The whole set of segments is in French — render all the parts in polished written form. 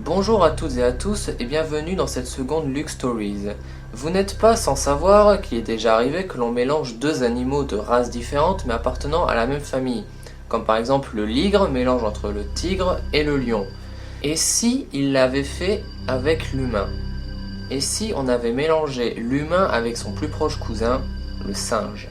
Bonjour à toutes et à tous et bienvenue dans cette seconde Luke Stories. Vous n'êtes pas sans savoir qu'il est déjà arrivé que l'on mélange deux animaux de races différentes mais appartenant à la même famille, comme par exemple le ligre, mélange entre le tigre et le lion. Et si il l'avait fait avec l'humain? Et si on avait mélangé l'humain avec son plus proche cousin, le singe?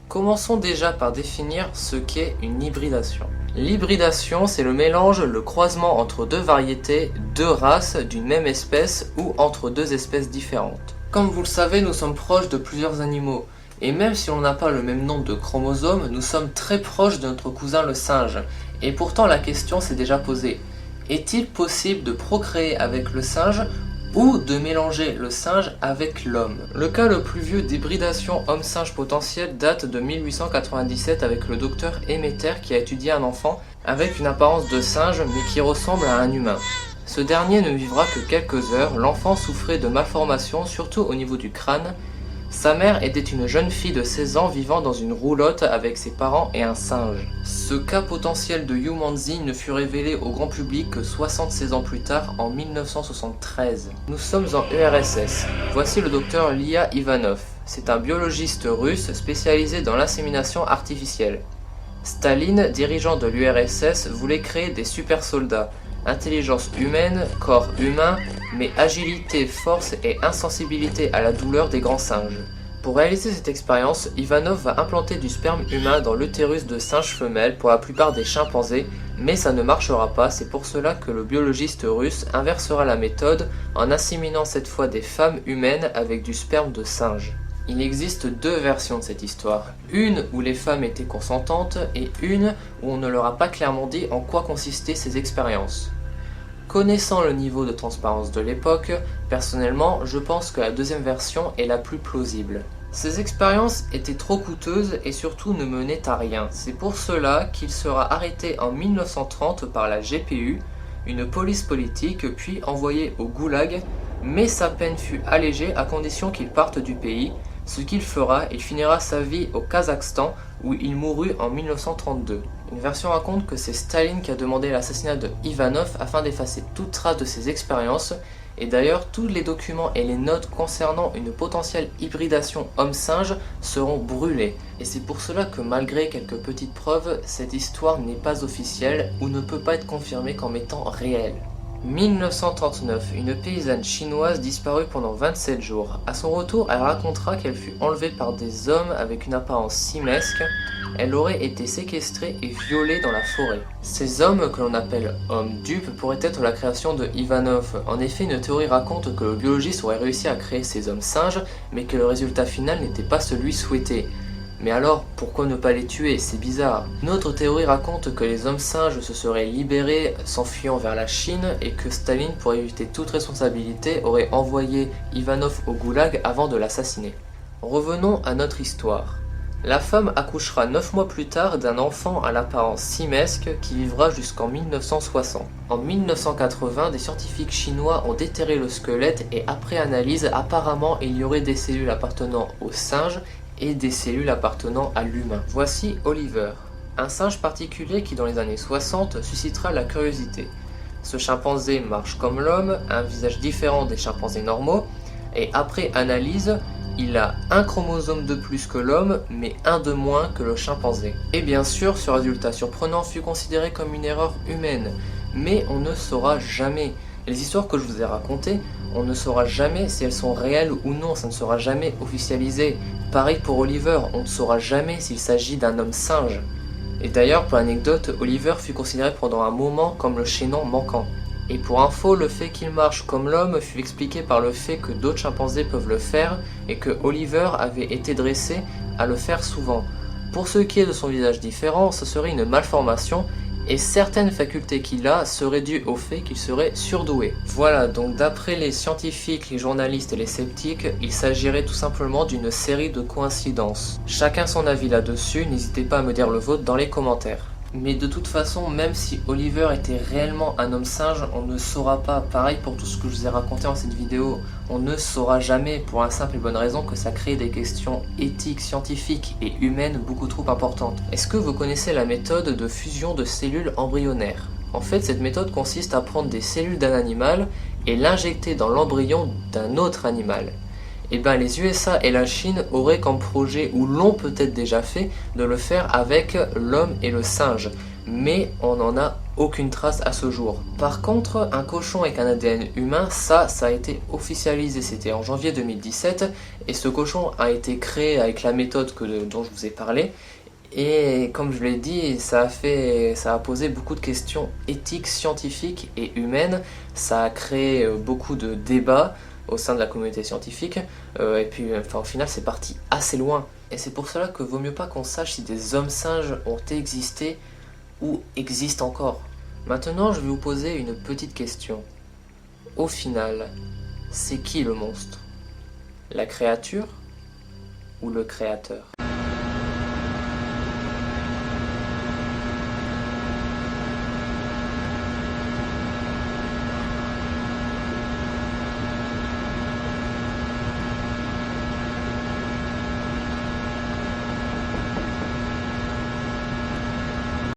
Commençons déjà par définir ce qu'est une hybridation. L'hybridation, c'est le mélange, le croisement entre deux variétés, deux races d'une même espèce ou entre deux espèces différentes. Comme vous le savez, nous sommes proches de plusieurs animaux. Et même si on n'a pas le même nombre de chromosomes, nous sommes très proches de notre cousin le singe. Et pourtant la question s'est déjà posée. Est-il possible de procréer avec le singe ou de mélanger le singe avec l'homme? Le cas le plus vieux d'hybridation homme-singe potentielle date de 1897 avec le docteur Emeter qui a étudié un enfant avec une apparence de singe mais qui ressemble à un humain. Ce dernier ne vivra que quelques heures, l'enfant souffrait de malformations surtout au niveau du crâne. Sa mère était une jeune fille de 16 ans vivant dans une roulotte avec ses parents et un singe. Ce cas potentiel de Humanzi ne fut révélé au grand public que 76 ans plus tard, en 1973. Nous sommes en URSS. Voici le docteur Lia Ivanov. C'est un biologiste russe spécialisé dans l'insémination artificielle. Staline, dirigeant de l'URSS, voulait créer des super soldats. Intelligence humaine, corps humain, mais agilité, force et insensibilité à la douleur des grands singes. Pour réaliser cette expérience, Ivanov va implanter du sperme humain dans l'utérus de singes femelles pour la plupart des chimpanzés, mais ça ne marchera pas, c'est pour cela que le biologiste russe inversera la méthode en inséminant cette fois des femmes humaines avec du sperme de singe. Il existe deux versions de cette histoire, une où les femmes étaient consentantes et une où on ne leur a pas clairement dit en quoi consistaient ces expériences. Connaissant le niveau de transparence de l'époque, personnellement, je pense que la deuxième version est la plus plausible. Ces expériences étaient trop coûteuses et surtout ne menaient à rien. C'est pour cela qu'il sera arrêté en 1930 par la GPU, une police politique, puis envoyé au goulag, mais sa peine fut allégée à condition qu'il parte du pays. Ce qu'il fera, il finira sa vie au Kazakhstan où il mourut en 1932. Une version raconte que c'est Staline qui a demandé l'assassinat de Ivanov afin d'effacer toute trace de ses expériences, et d'ailleurs tous les documents et les notes concernant une potentielle hybridation homme-singe seront brûlés. Et c'est pour cela que malgré quelques petites preuves, cette histoire n'est pas officielle ou ne peut pas être confirmée comme étant réelle. 1939, une paysanne chinoise disparut pendant 27 jours. À son retour, elle racontera qu'elle fut enlevée par des hommes avec une apparence simesque. Elle aurait été séquestrée et violée dans la forêt. Ces hommes, que l'on appelle hommes dupes, pourraient être la création de Ivanov. En effet, une théorie raconte que le biologiste aurait réussi à créer ces hommes singes, mais que le résultat final n'était pas celui souhaité. Mais alors, pourquoi ne pas les tuer? C'est bizarre. Une autre théorie raconte que les hommes singes se seraient libérés s'enfuyant vers la Chine et que Staline, pour éviter toute responsabilité, aurait envoyé Ivanov au goulag avant de l'assassiner. Revenons à notre histoire. La femme accouchera 9 mois plus tard d'un enfant à l'apparence simesque qui vivra jusqu'en 1960. En 1980, des scientifiques chinois ont déterré le squelette et après analyse, apparemment il y aurait des cellules appartenant au singe et des cellules appartenant à l'humain. Voici Oliver, un singe particulier qui dans les années 60 suscitera la curiosité. Ce chimpanzé marche comme l'homme, a un visage différent des chimpanzés normaux, et après analyse, il a un chromosome de plus que l'homme, mais un de moins que le chimpanzé. Et bien sûr, ce résultat surprenant fut considéré comme une erreur humaine, mais on ne saura jamais. Les histoires que je vous ai racontées, on ne saura jamais si elles sont réelles ou non, ça ne sera jamais officialisé. Pareil pour Oliver, on ne saura jamais s'il s'agit d'un homme singe. Et d'ailleurs, pour l'anecdote, Oliver fut considéré pendant un moment comme le chaînon manquant. Et pour info, le fait qu'il marche comme l'homme fut expliqué par le fait que d'autres chimpanzés peuvent le faire et que Oliver avait été dressé à le faire souvent. Pour ce qui est de son visage différent, ce serait une malformation et certaines facultés qu'il a seraient dues au fait qu'il serait surdoué. Voilà, donc d'après les scientifiques, les journalistes et les sceptiques, il s'agirait tout simplement d'une série de coïncidences. Chacun son avis là-dessus, n'hésitez pas à me dire le vôtre dans les commentaires. Mais de toute façon, même si Oliver était réellement un homme singe, on ne saura pas. Pareil pour tout ce que je vous ai raconté dans cette vidéo, on ne saura jamais pour la simple et bonne raison que ça crée des questions éthiques, scientifiques et humaines beaucoup trop importantes. Est-ce que vous connaissez la méthode de fusion de cellules embryonnaires? En fait, cette méthode consiste à prendre des cellules d'un animal et l'injecter dans l'embryon d'un autre animal. Et bien les USA et la Chine auraient comme projet, ou l'ont peut-être déjà fait, de le faire avec l'homme et le singe. Mais on n'en a aucune trace à ce jour. Par contre, un cochon avec un ADN humain, ça a été officialisé, c'était en janvier 2017, et ce cochon a été créé avec la méthode dont je vous ai parlé. Et comme je l'ai dit, ça a posé beaucoup de questions éthiques, scientifiques et humaines. Ça a créé beaucoup de débats au sein de la communauté scientifique. Et puis, au final, c'est parti assez loin. Et c'est pour cela que vaut mieux pas qu'on sache si des hommes singes ont existé ou existent encore. Maintenant, je vais vous poser une petite question. Au final, c'est qui le monstre? La créature ou le créateur?